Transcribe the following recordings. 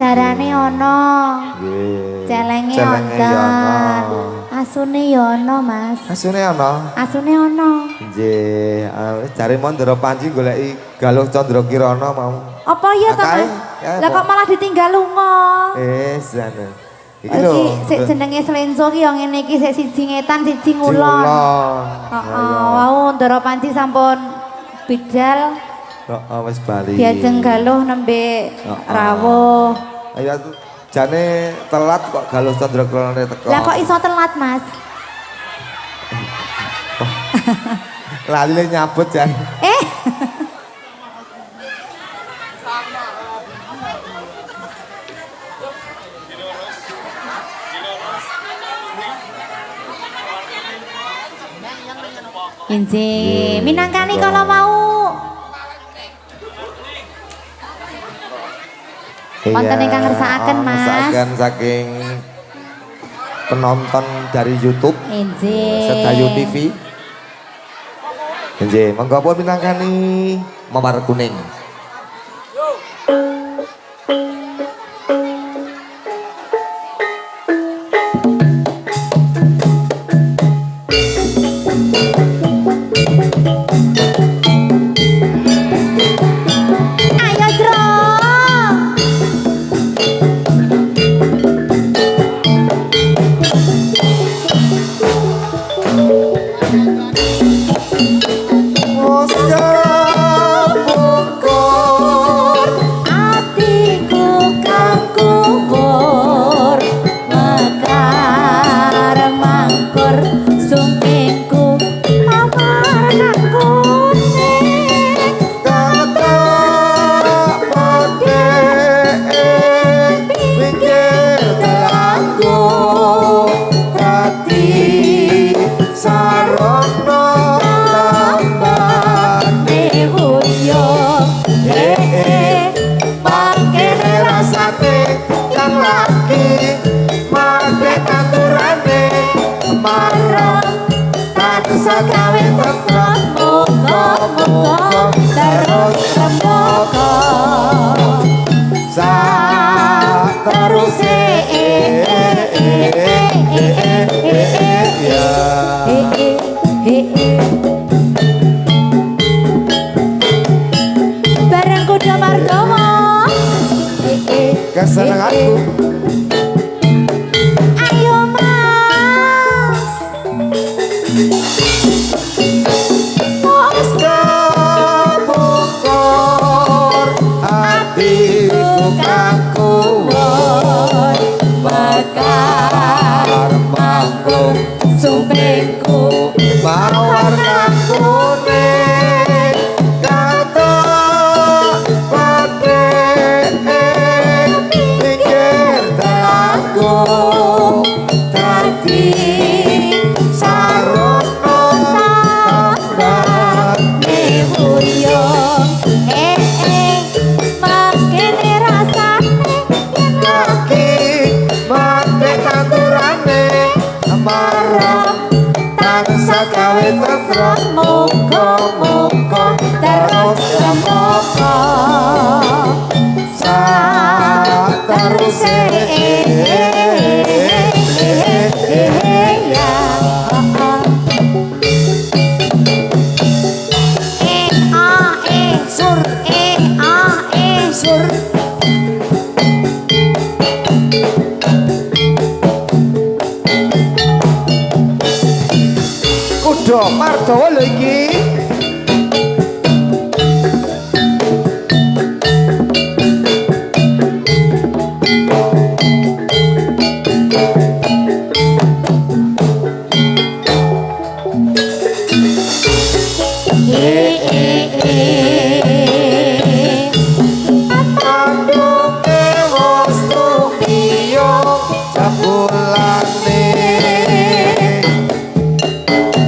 Darane ana. Nggih. Celenge wonten. Asune ya ana, Mas. Asune ana. Asune ana. Nggih, jare Mandra Panji goleki Galuh Candra Kirana mau. Apa ya to, Mas? Lah kok malah ditinggal lunga? Sana. Iki lho. Sik jenenge Slenso ki ya ngene iki sik siji ngetan siji ngulon. Heeh, wau Ndara Panji sampun bidal. Heeh, wis bali. Diajeng Galuh nembe rawuh. Ayo jane telat kok Galuh Candra Kirana teko. Lah kok iso telat, Mas? Lali nyabut jan. Injih, minangkani kala mau. Wonten ingkang ngersakaken, Mas. Ngersakaken saking penonton dari YouTube. Injih. Sedayu TV. Injih, monggo pun minangkani Mawar Kuning. Kesenanganku. Ayo Mas. Kebungkur hatiku kakuwon bakar mangkung sumpingku warna kuning katok pati pikir telaku tadi sarono tambah Huyung makin rasane lagi mati tanturane marah tansah gawe terus muga-muga terus semoga sateruse ya sur sur kuda Mardawa lho iki.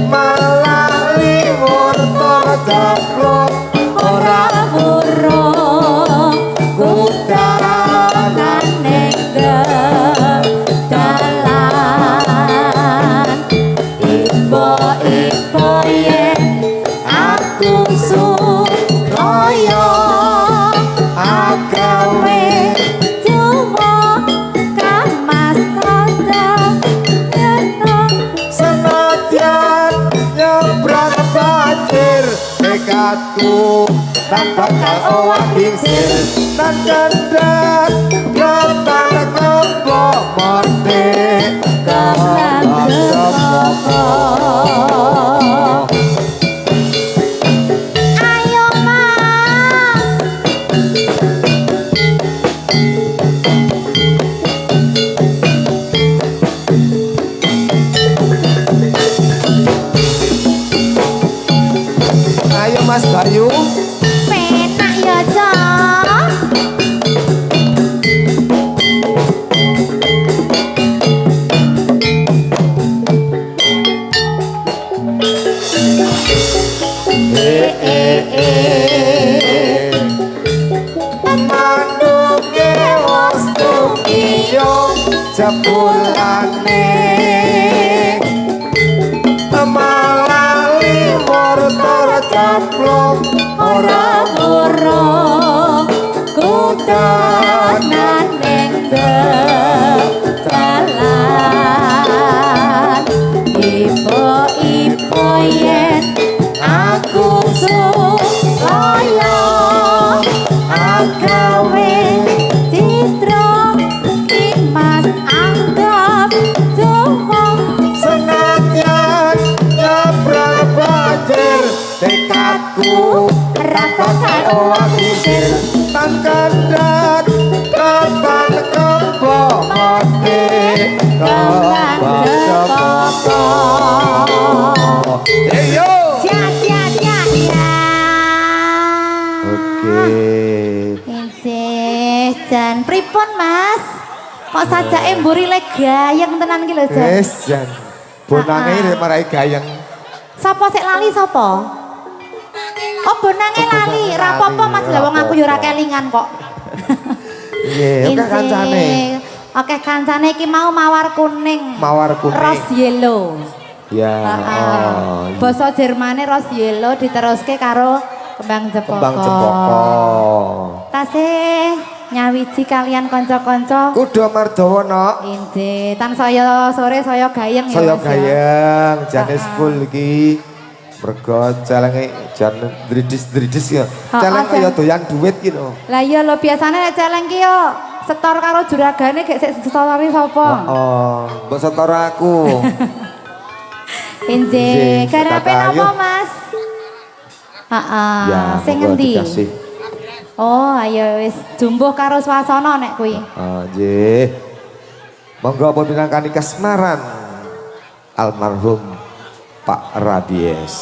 Malah liwo jebulane malah limur tercaplok ora burung kudanan ning dalan ipo yen aku supaya agawe citra kimas anggap cuma senadyan nyebrang banjir tekadku rasakan wakisir tan kandat kapan kembok mati kembang jepoko Eyo cia ya oke Insih Jan pripun Mas kok sajake mburi le gayeng tenan ki lho Jan wis jan bonange ini marai gayeng sapa sik lali sapa oh bonange lali ra apa-apa Mas lha wong aku yo ora kelingan kok iya oke kancane oke kancane iki mau mawar kuning rose yellow ya basa Jermane rose yellow diteruske karo kembang jepoko tasih nyawiji kalian kanca-kanca kudu mardawana inggih tan saya sore saya gayeng ya saya Mas gayeng janes full iki mergo celenge jan dridis ya celeng kaya doyan duit ki lho lah iya lho biasane nek celeng ki yo setor karo juragane gek sik setori sapa mbok setor aku inggih garepe napa Mas ya sing ngendi oh ayo wis jumbuh karo swasana nek kuwi nggih monggo pun pinangkani kasmaran almarhum Pak Rabies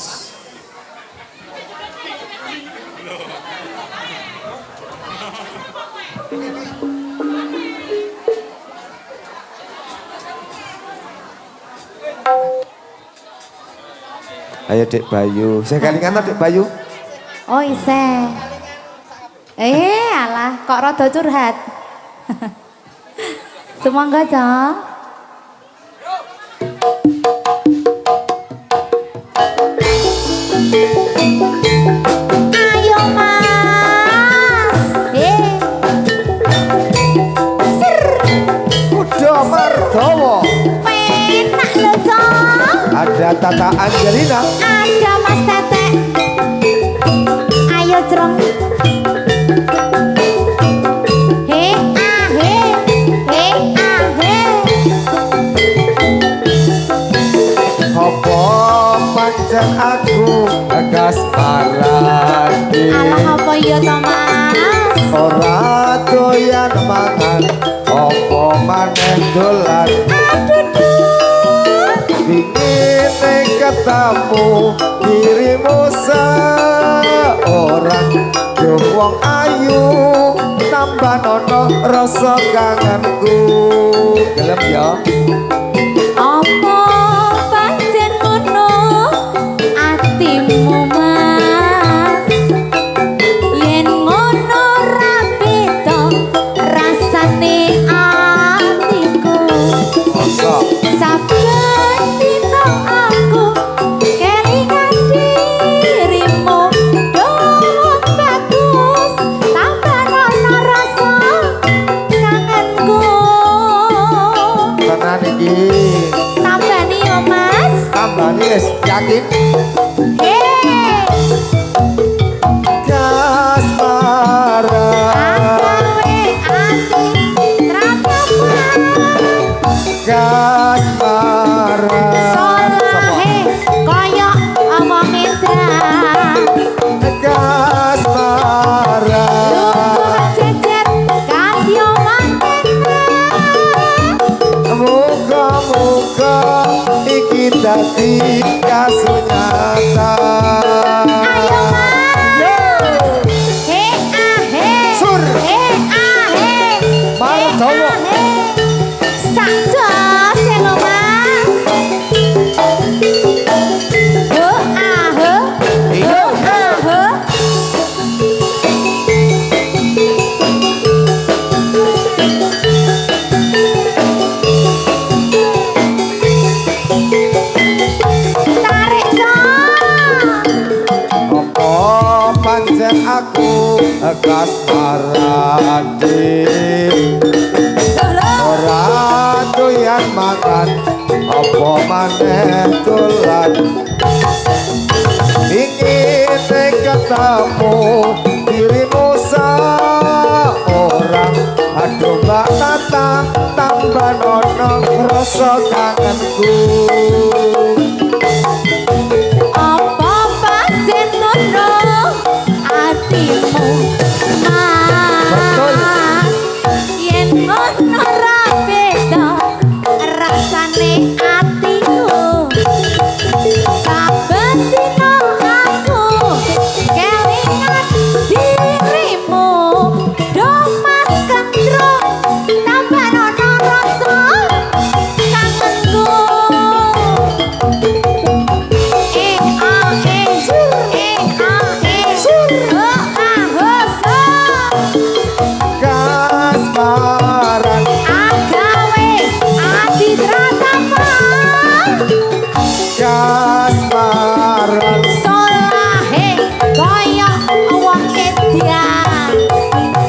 ayo Dek Bayu saya kelingan Dek Bayu oh isih alah kok rada curhat sumangga ja ayo Mas ser kuda mardawa penak lho ja ada Tata Angelina ada Mas Tete ayo Jrong apa pancen aku gas malati alah apa iya to Mas ora doyan mangan apa maneh dolan ingin ketemu dirimu seorang wong ayu tambah nono rasa kangenku gelem ya apa pancen ngono atimu Mas yen ngono ra beda rasane atiku masa saben dina aku kelingan dirimu dong bagus tambah nono rasa kangenku tenan iki tambah nih yo Mas tambah nih yakin hei kasmaran agawe ati kasmaran solahe kaya omong Indra kasmaran lungguh jejer kadya mantena muga-muga iki dadi kasunyatan ayo Mas sur Mardawa sakjo sing Mas kasmarane ora doyan makan apa maneh dolan ingin ketemu dirimu seorang aduh mbak tata tambah nono rasa kangenku apa pancen nono atimu betul yen ngono ra beda rasane atiku saben dina aku kelingan dirimu do mas kendrung tambah nono rasa kangenku kasmaran agawe adit ratama kasmaran solahe kaya wong edan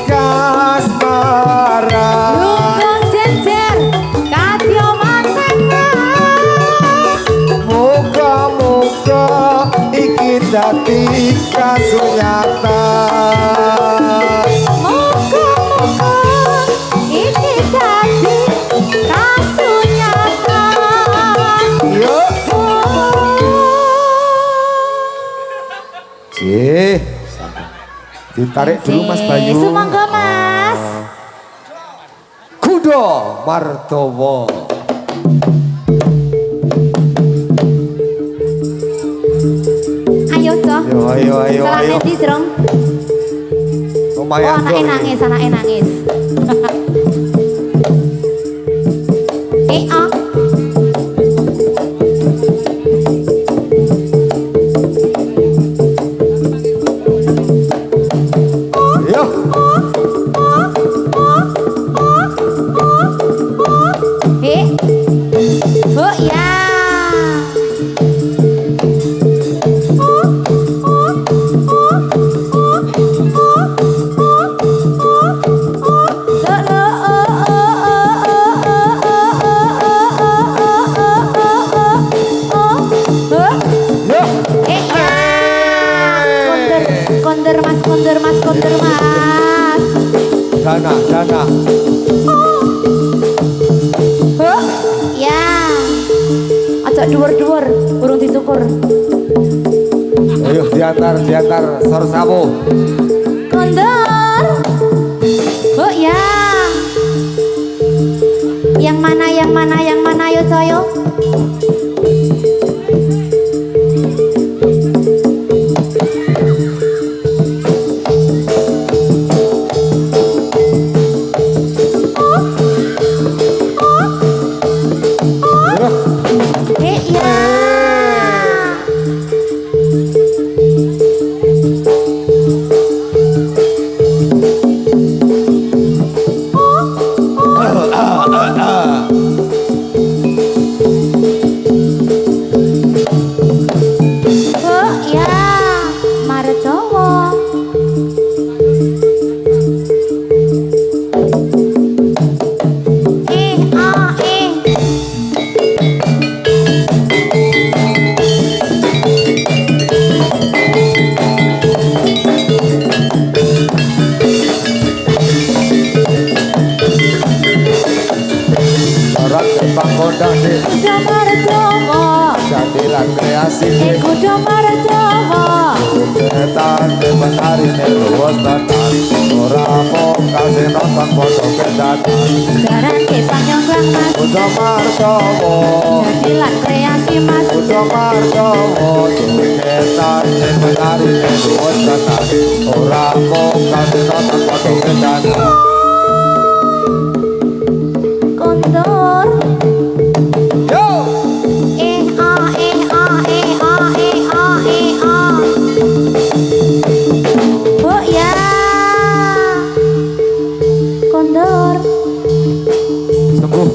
kasmaran rungkung jejer kadya manengan muga-muga iki dadi kasunyatan muga-muga iki dadi kasunyatan yuk Cih, ditarik dulu Mas Bayu. Sumangga Mas. Kudo Martowo. Ayo toh. Ayo. Salah ngendi, Drong? Oh, Lumayan anaknya dong. nangis, anaknya nangis. Oh. Yuk. Oh ya. Kondur mas. Dana. Ya. Aja dhuwur-dhuwur, urung dicukur. Ayo diantar sor sawo. Kondur. Oh ya. Yang mana yo coyo. Jadilan kreasi Kudu Marjawa Ketan benari luas tenan ora mung kasih nonton foto kedatan Jaran kisah nyongklang mas Kudu Marjowo Jadilan kreasi mas Kudu Marjowo Ketan benari luas tenan ora mung kasih nonton foto kedatan Kondur Yo Oh ya Kondur sembuh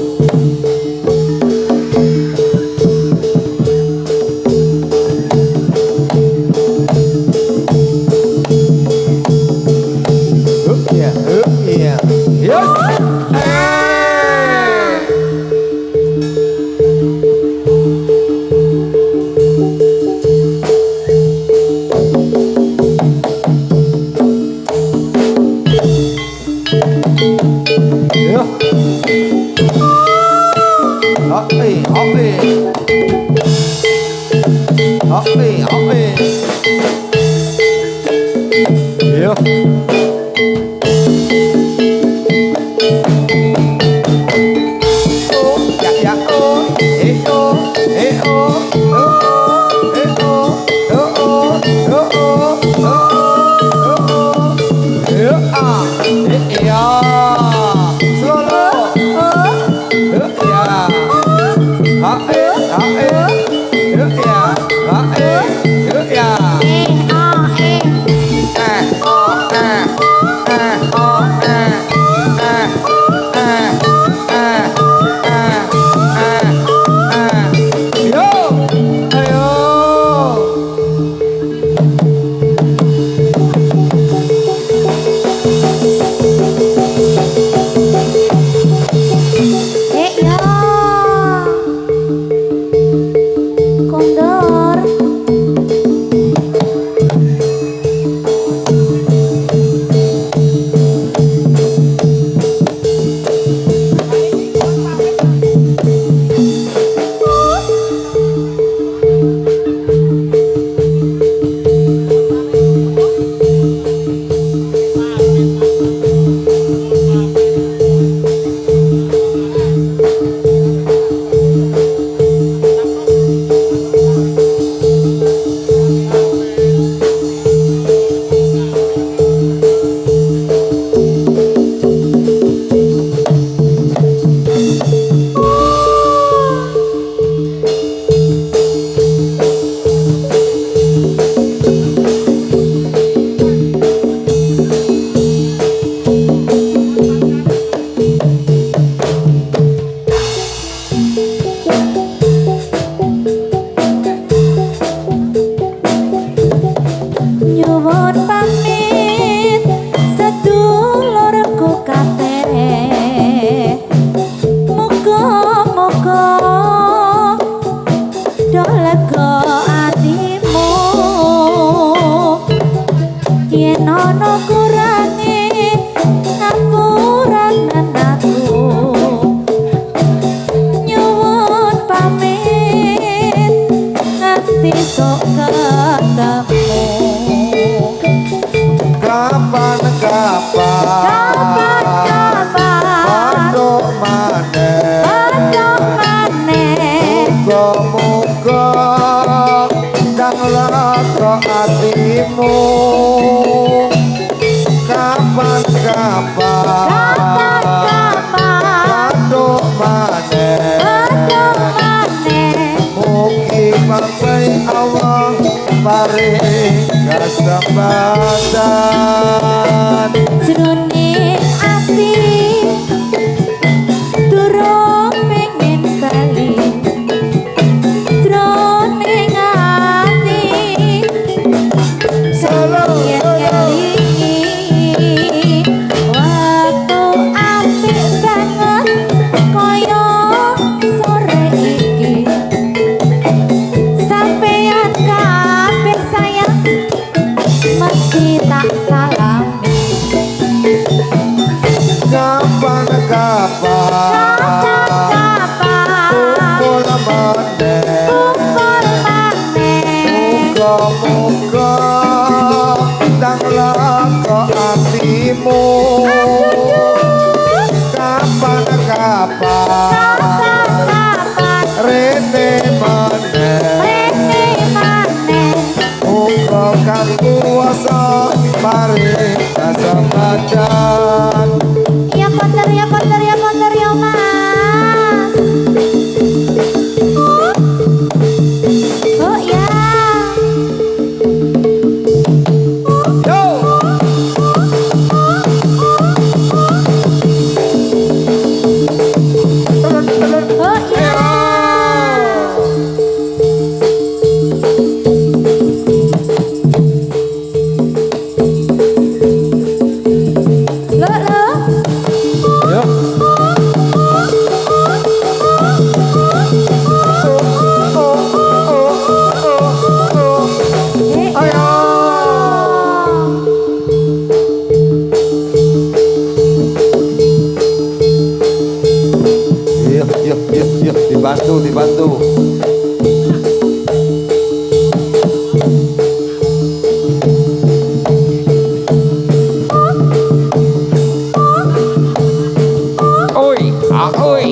dibantu. Oi, oi.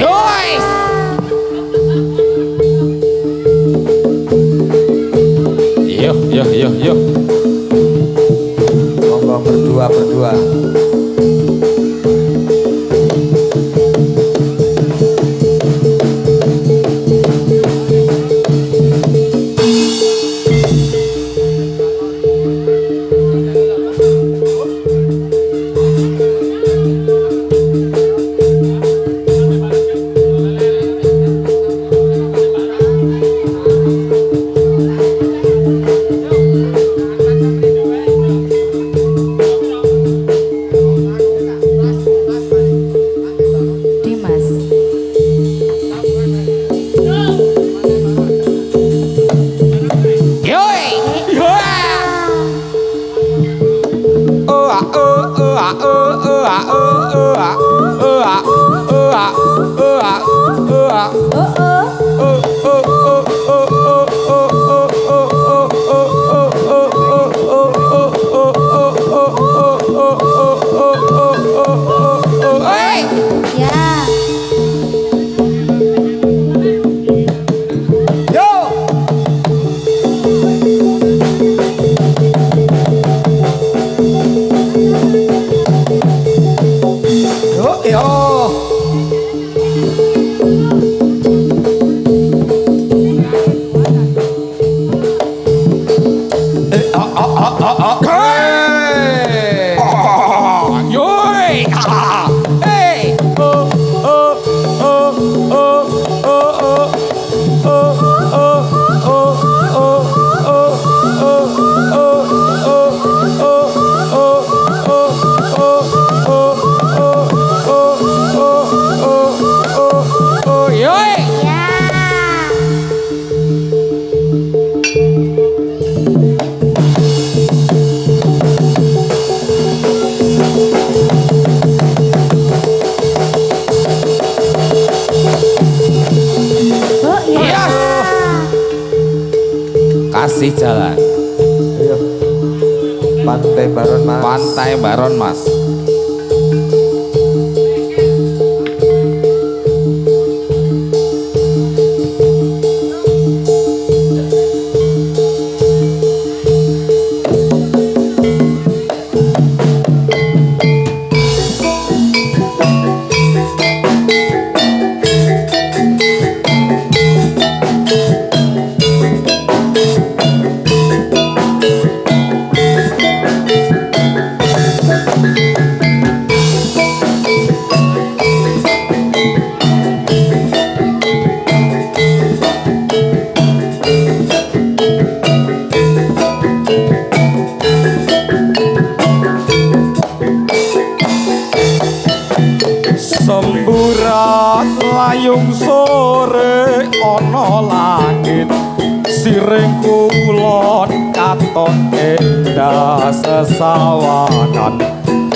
Yoi. Yo. Monggo berdua. Dimas. Yoi. Ya. Yo. Yoi. Hey. Yoi. Ya. Oh iya. Yes. Kasih jalan. Ayo. Pantai Baron Mas. Pantai Baron Mas. Semburat layung sore ana langit siring kulon katon endah sesawanan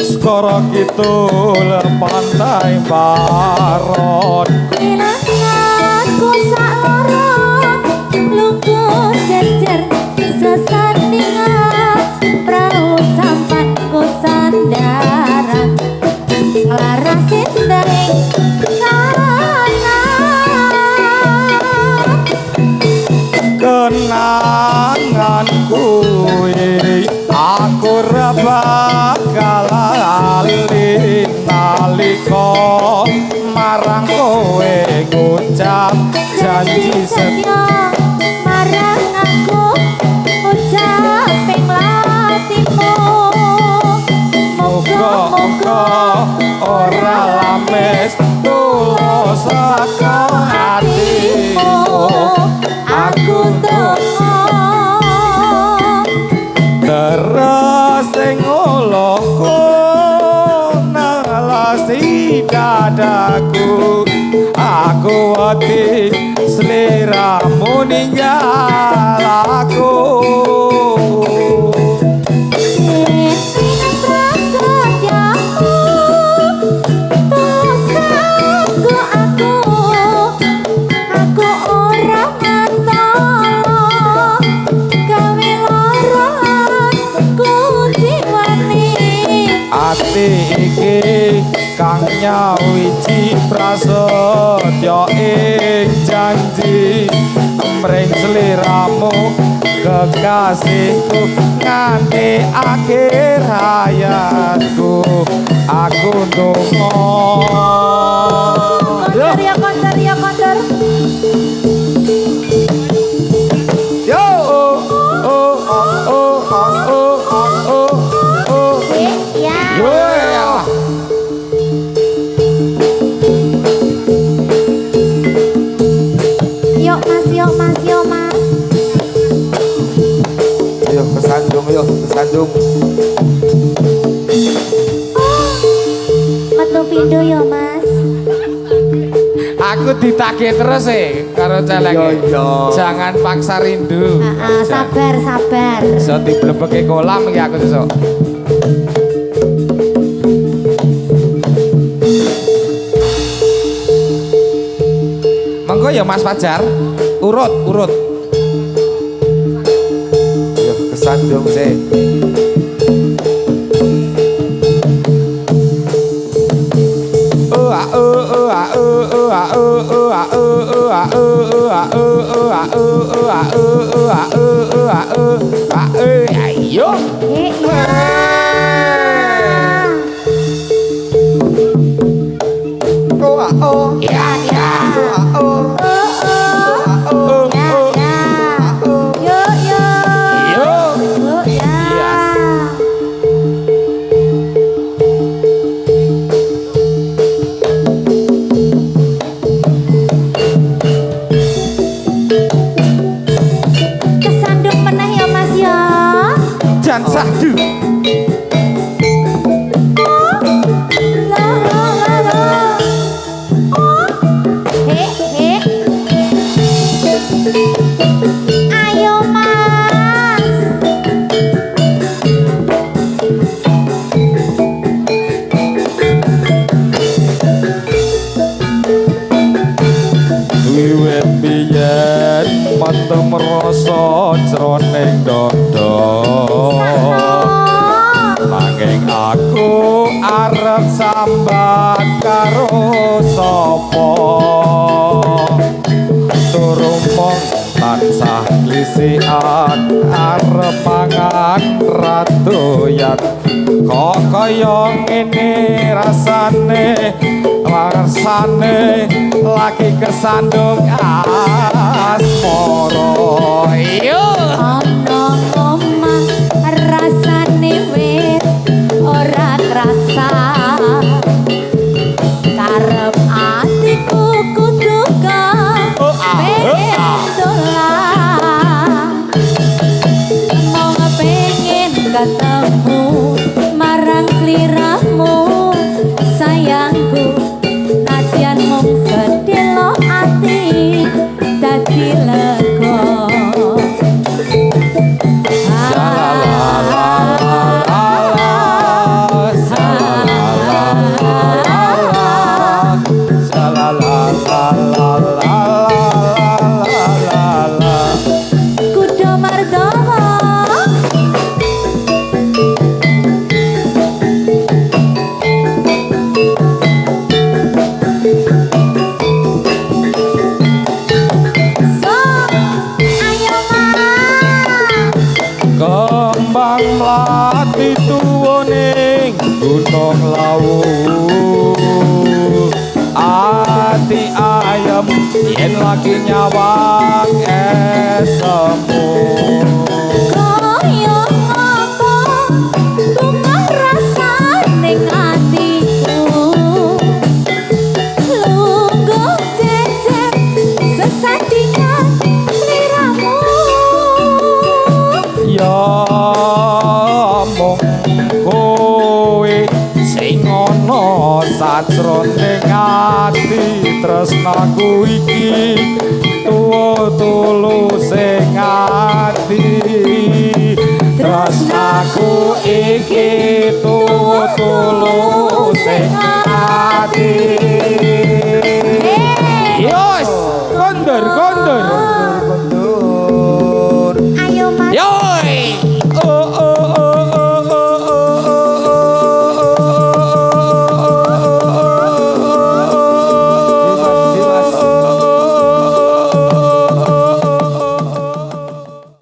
skara kidul pantai Baron. Ilanganku sakloron lungguh jejer sesandingan perahu sampanku sandaran nglaras sindeng Kenangan kuwi aku ora bakal lali nalika marang kowe ngucap janji setia marang aku ucap ping latimu muga-muga ora lames tulus saka atimu aku teko terus sing ulahku nalasi dadaku aku wedi sliramu ninggal aku prasetyamu tulus kanggo aku kang nyawiji prasetya ing janji mring sliramu kekasihku nganti akhir hayatku aku ndonga Konter ya konter ya konter. yo oh oh oh oh oh oh Ya. yo ya Yuk mas, yuk mas, yuk mas. Ayo kesandung, yuk kesandung. Metu pindho ya mas. aku ditagih terus karo celenge. Iya, iya. Jangan paksa rindu. Sabar, sabar. Iso diblebeke kolam iki aku sesuk. Monggo ya Mas Fajar, urut. Yuk kesandung sih. Ayo. Ya. Ya. Yo. Kesandung meneh ya mas ya. Jan sahdu. Ayo mas. Wiwit biyen mentem rasa jroning dada. Nanging aku arep sambat karo sapa. Turumpong tansah glisian arep mangan radoyan. Kok kaya ngene rasane lagi kesandung asmara. Yo. Ana ngomong rasane wis ora krasa. Karep atiku kudu dolan. Mau pengen ketemu marang sliramu sayangku. Nadyan mung sedelo ati dadi lega. Kudu mardawa. So, ayo mas. Kembang mlati tuwoning gunung lawu. Ati ayam yen lagi nyawang esemu. Kaya apa bunga rasane atiku. Lungguh cecep sesandingan sliramu. Ya mung kowe sing ana sajroning ati tresnaku iki tuwa tulus sing ati tresnaku iki tuwa tulus